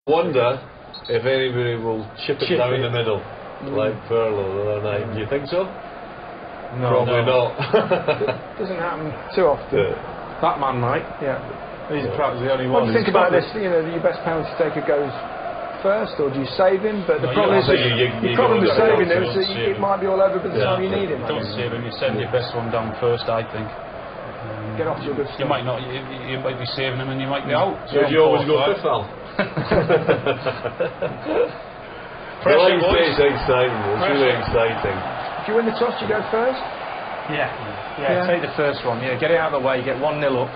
Wonder if anybody will chip it down in the middle, like Furlow the other night. Do you think so? No, probably not. Doesn't happen too often. That man might. Yeah. He's perhaps the only What one. do you think about this? You know, your best penalty taker goes first, or do you save him? But the problem is, the problem with saving him is that it might be all over by the time you need him. Don't save him. You send your best one down first, I think. Get off to a good start. You might not. You might be saving him, and you might be out. So you always go fifth, Al? Pressure, boys. It's exciting. It's really exciting. If you win the toss, you go first? Yeah, take the first one. Yeah, get it out of the way, get 1-0 up,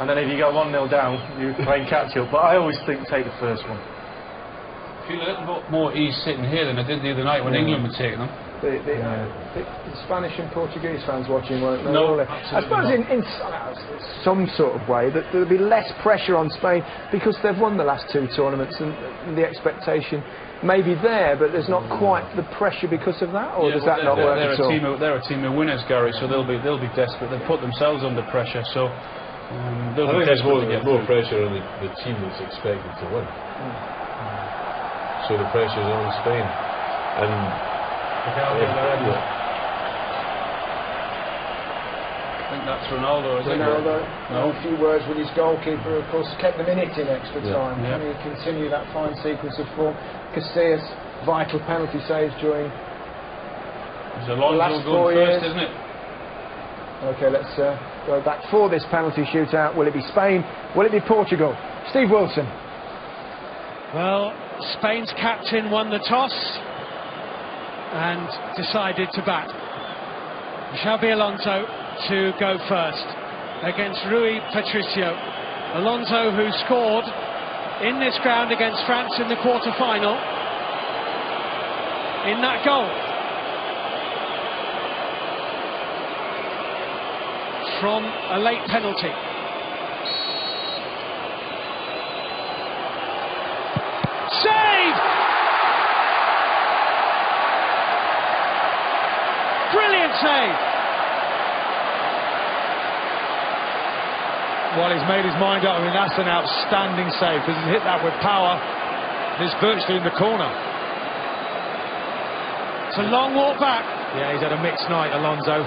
and then if you go 1-0 down, you're playing catch up. But I always think take the first one. I feel a little bit more ease sitting here than I did the other night when England were taking them. The Spanish and Portuguese fans watching won't know. No, I suppose in some sort of way that there'll be less pressure on Spain because they've won the last 2 tournaments and the expectation may be there, but there's not quite the pressure because of that, or does that not work at all? They're a team of winners, Gary, so they'll be desperate. They've put themselves under pressure, so they'll be desperate to get more pressure on the team that's expected to win. So the pressure's on Spain, and I think that's Ronaldo, isn't it? Ronaldo, No. a few words with his goalkeeper, of course, kept them in it in extra time. Yeah. Can he continue that fine sequence of form? Casillas, vital penalty saves during There's the last 4 years. Isn't it? Okay, let's go back for this penalty shootout. Will it be Spain? Will it be Portugal? Steve Wilson. Well, Spain's captain won the toss and decided to bat. Xabi Alonso to go first against Rui Patricio. Alonso, who scored in this ground against France in the quarter-final, in that goal from a late penalty. Save! Brilliant save! Well, he's made his mind up. I mean, that's an outstanding save because he's hit that with power. It's virtually in the corner. It's a long walk back. Yeah, he's had a mixed night, Alonso.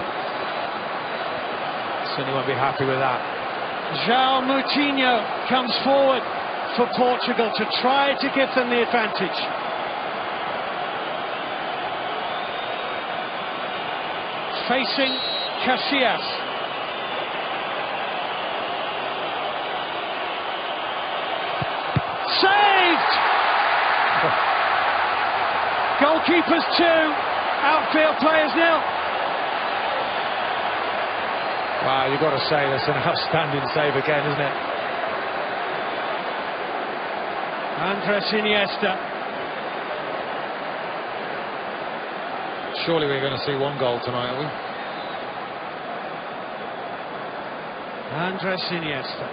Certainly won't be happy with that. João Moutinho comes forward for Portugal to try to give them the advantage. Facing Casillas. Saved! Goalkeepers 2, outfield players 0. Wow, you've got to say that's an outstanding save again, isn't it? Andres Iniesta. Surely we're going to see 1 goal tonight, are we? Andres Iniesta,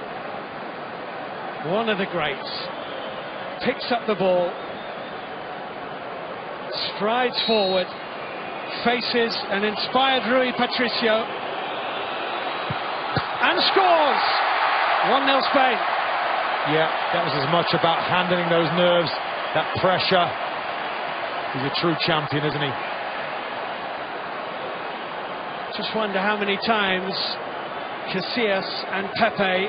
one of the greats, picks up the ball, strides forward, faces an inspired Rui Patricio, and scores! 1-0 Spain. Yeah, that was as much about handling those nerves, that pressure. He's a true champion, isn't he? Just wonder how many times Casillas and Pepe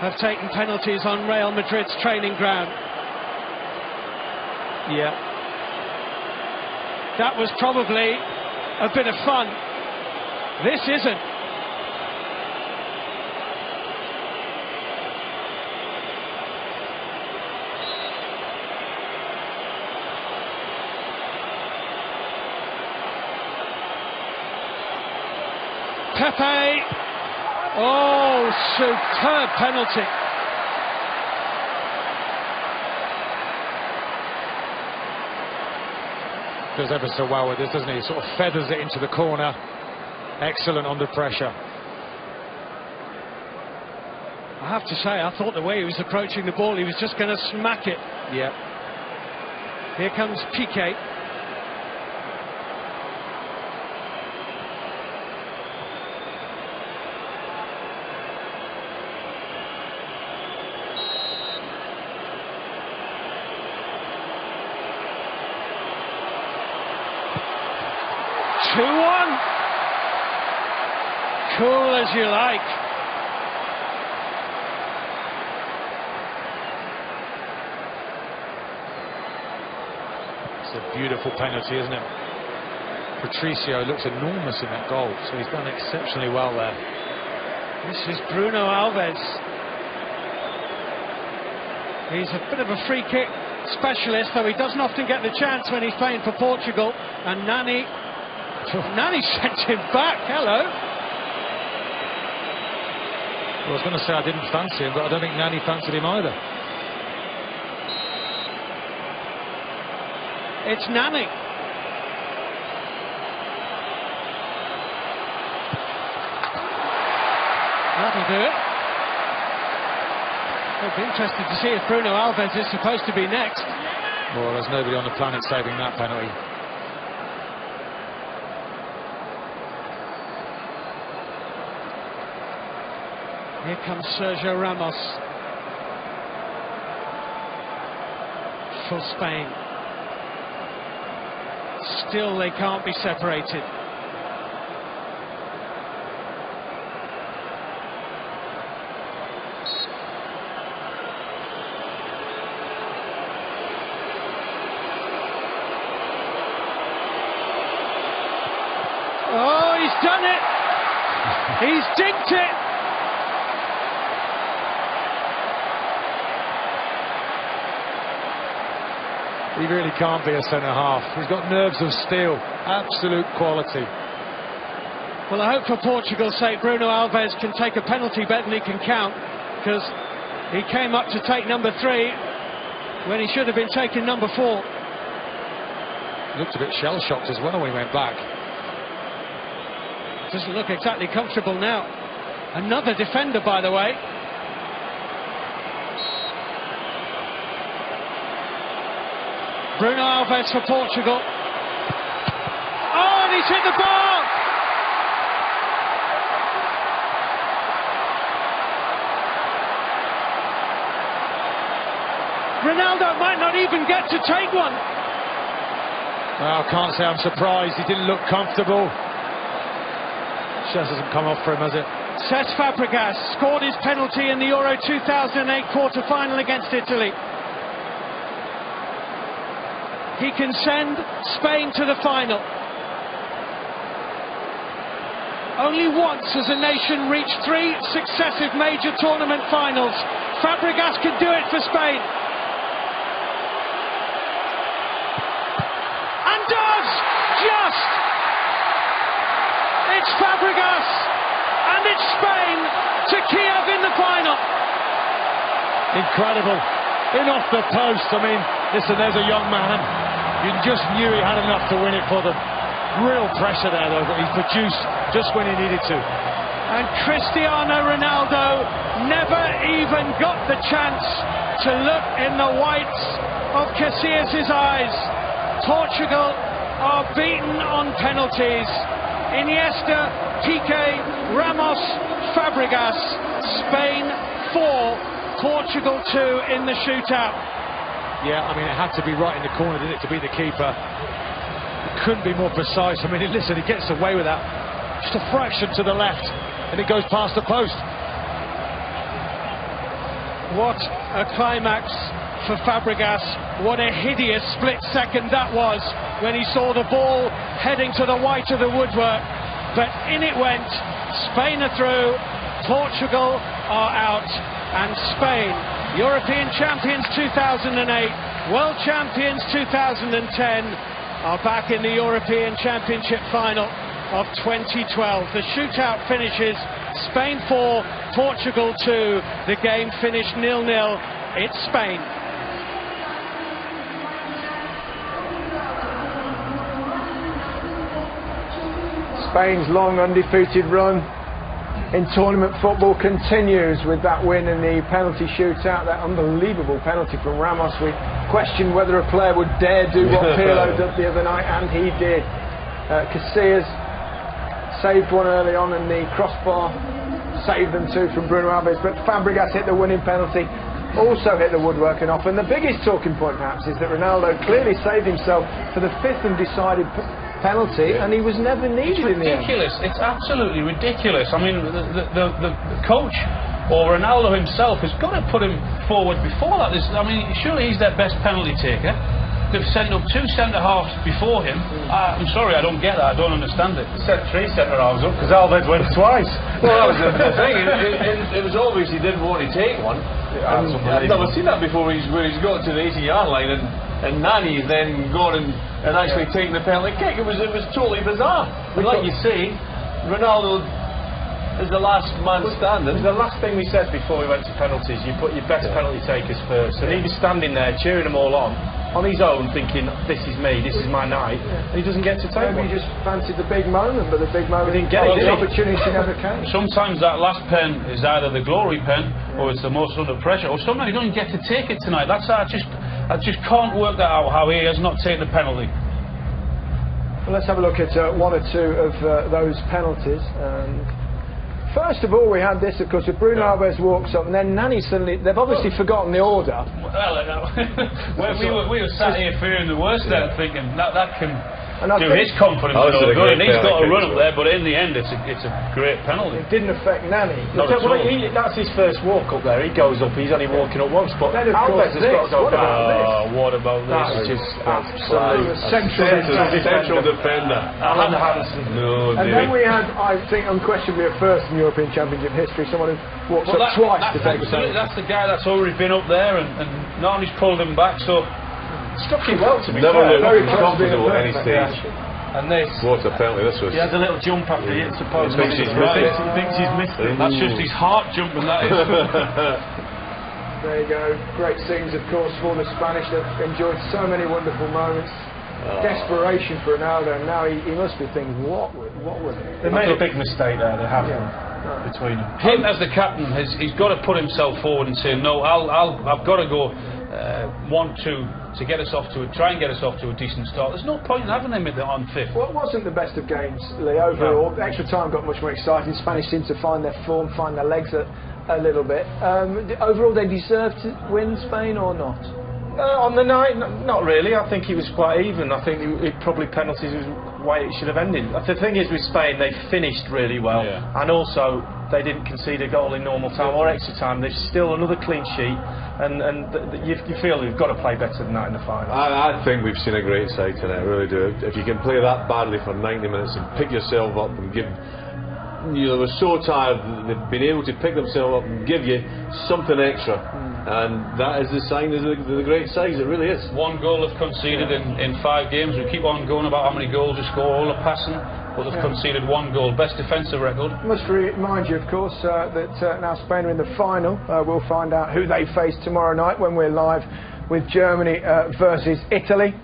have taken penalties on Real Madrid's training ground. Yeah. That was probably a bit of fun. This isn't. Pepe, oh, superb penalty. Does ever so well with this, doesn't he? Sort of feathers it into the corner. Excellent under pressure. I have to say, I thought the way he was approaching the ball, he was just going to smack it. Yep. Here comes Piqué. 2-1. Cool as you like. It's a beautiful penalty, isn't it? Patricio looks enormous in that goal, so he's done exceptionally well there. This is Bruno Alves. He's a bit of a free kick specialist, though he doesn't often get the chance when he's playing for Portugal. And Nani sent him back. Hello. Well, I was going to say I didn't fancy him, but I don't think Nani fancied him either. It's Nani. That'll do it. I'll be interested to see if Bruno Alves is supposed to be next. Well, there's nobody on the planet saving that penalty. Here comes Sergio Ramos for Spain. Still, they can't be separated. Oh, he's done it! He's dinked it! He really can't be a centre-half. He's got nerves of steel. Absolute quality. Well, I hope for Portugal's sake Bruno Alves can take a penalty better than he can count, because he came up to take number 3 when he should have been taking number 4. Looked a bit shell-shocked as well when he went back. Doesn't look exactly comfortable now. Another defender, by the way. Bruno Alves for Portugal. Oh, and he's hit the bar! Ronaldo might not even get to take one. Well, I can't say I'm surprised. He didn't look comfortable. Just hasn't come off for him, has it? Cesc Fabregas scored his penalty in the Euro 2008 quarter-final against Italy. He can send Spain to the final. Only once has a nation reached 3 successive major tournament finals. Fabregas can do it for Spain. And does! Just! It's Fabregas, and it's Spain to Kiev in the final. Incredible. In off the post. I mean, listen, there's a young man. You just knew he had enough to win it for them. Real pressure there, though, that he produced just when he needed to. And Cristiano Ronaldo never even got the chance to look in the whites of Casillas' eyes. Portugal are beaten on penalties. Iniesta, Piqué, Ramos, Fabregas. Spain 4, Portugal 2 in the shootout. Yeah, I mean, it had to be right in the corner, didn't it, to be the keeper. It couldn't be more precise. I mean, listen, he gets away with that. Just a fraction to the left, and it goes past the post. What a climax for Fabregas. What a hideous split second that was when he saw the ball heading to the white of the woodwork. But in it went. Spain are through. Portugal are out. And Spain, European champions 2008, world champions 2010, are back in the European Championship final of 2012. The shootout finishes Spain 4, Portugal 2. The game finished 0-0. It's Spain. Spain's long undefeated run in tournament football continues with that win in the penalty shootout, that unbelievable penalty from Ramos. We questioned whether a player would dare do what Pirlo did the other night, and he did. Casillas saved one early on, and the crossbar saved them too from Bruno Alves, but Fabregas hit the winning penalty, also hit the woodworking off. And the biggest talking point perhaps is that Ronaldo clearly saved himself for the 5th and penalty, and he was never needed in the end. Ridiculous. It's absolutely ridiculous. I mean, the coach or Ronaldo himself has got to put him forward before that. I mean, surely he's their best penalty taker. They've sent up 2 centre-halves before him. I'm sorry, I don't get that. I don't understand it. They sent 3 centre-halves up because Alves went twice. Well, that was the thing. It was obvious he didn't want to take one. I've never seen that before where he's got to the 80-yard line and Nani's then gone and actually taken the penalty kick. It was totally bizarre. But like you say, Ronaldo is the last man standing. The last thing we said before we went to penalties, you put your best penalty takers first. And he was standing there cheering them all on his own, thinking, this is me, this is my night, and he doesn't get to take one. Maybe he just fancied the big moment, but the big moment didn't get it. The opportunity never came. Sometimes that last pen is either the glory pen or it's the most under pressure, or somebody doesn't get to take it tonight. I just can't work that out, how he has not taken the penalty. Well, let's have a look at 1 or 2 of those penalties. First of all, we had this, of course, with Bruno Alves walks up, and then Nani suddenly, they've obviously forgotten the order. Well, we were sat here fearing the worst then, thinking that can do his confidence no good, and he's got to run up there, but in the end it's a great penalty. It didn't affect Nani. That's his first walk up there. He goes up, he's only walking up once, but Alves has got to go down. What about this? That's just absolute central defender. Alan Hansen. No, and then we had, I think, unquestionably a first in European Championship history, someone who walks up twice to take the penalty. That's the guy that's already been up there, and Nani's pulled him back, so struck him well, to be never fair. very comfortable at any stage. And this. What a penalty this was. He has a little jump after he hits the post. He thinks he's missed it. That's just his heart jumping, that is. There you go. Great scenes, of course, for the Spanish that enjoyed so many wonderful moments. Desperation for Ronaldo, and now he must be thinking, what would they made a big mistake there, they have between them. Him as the captain, he's got to put himself forward and say, no, I've got to go to get us off try and get us off to a decent start. There's no point in having them on 5th. Well, it wasn't the best of games, Lee, overall. The extra time got much more exciting. Spanish seemed to find their form, find their legs a little bit. Overall, they deserved to win, Spain, or not? On the night, not really. I think it was quite even. I think it probably penalties was the way it should have ended. The thing is with Spain, they finished really well, and also they didn't concede a goal in normal time or extra time. There's still another clean sheet, and you feel you've got to play better than that in the final. I think we've seen a great side tonight, I really do. If you can play that badly for 90 minutes and pick yourself up and give... they were so tired, they've been able to pick themselves up and give you something extra. And that is the sign of the great size, it really is. 1 goal they've conceded in 5 games. We keep on going about how many goals they score, all the passing, but they've conceded 1 goal. Best defensive record. Must remind you, of course, that now Spain are in the final. We'll find out who they face tomorrow night when we're live with Germany versus Italy.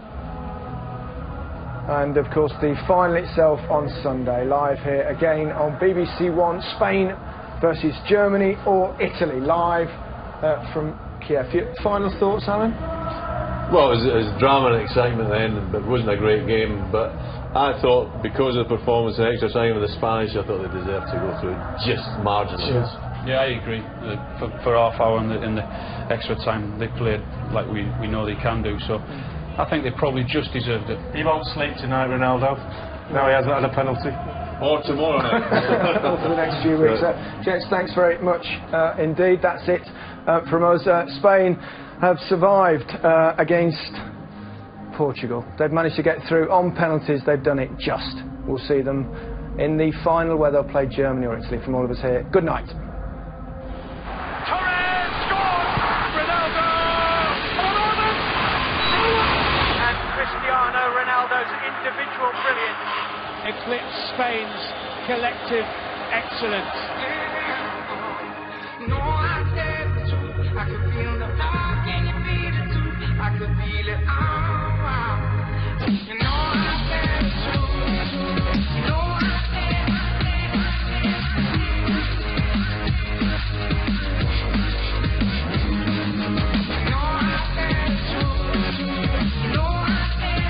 And of course the final itself on Sunday, live here again on BBC One. Spain versus Germany or Italy, live from Kiev. Your final thoughts, Alan? Well, it was drama and excitement then, but it wasn't a great game. But I thought, because of the performance and extra time of the Spanish, I thought they deserved to go through just marginally. Yeah, I agree. For half hour in the extra time, they played like we know they can do. So I think they probably just deserved it. He won't sleep tonight, Ronaldo. Now he hasn't had a penalty. Or tomorrow night. Or for the next few weeks. Gents, thanks very much indeed. That's it from us. Spain have survived against Portugal. They've managed to get through on penalties. They've done it just. We'll see them in the final where they'll play Germany or Italy. From all of us here, good night. Individual brilliance eclipsed Spain's collective excellence. No, I said the truth. I could feel the love. Can you feel it too? I could feel it all. You know I said the truth. You know I said. You know I said the truth. You know I said.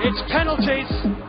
It's penalties.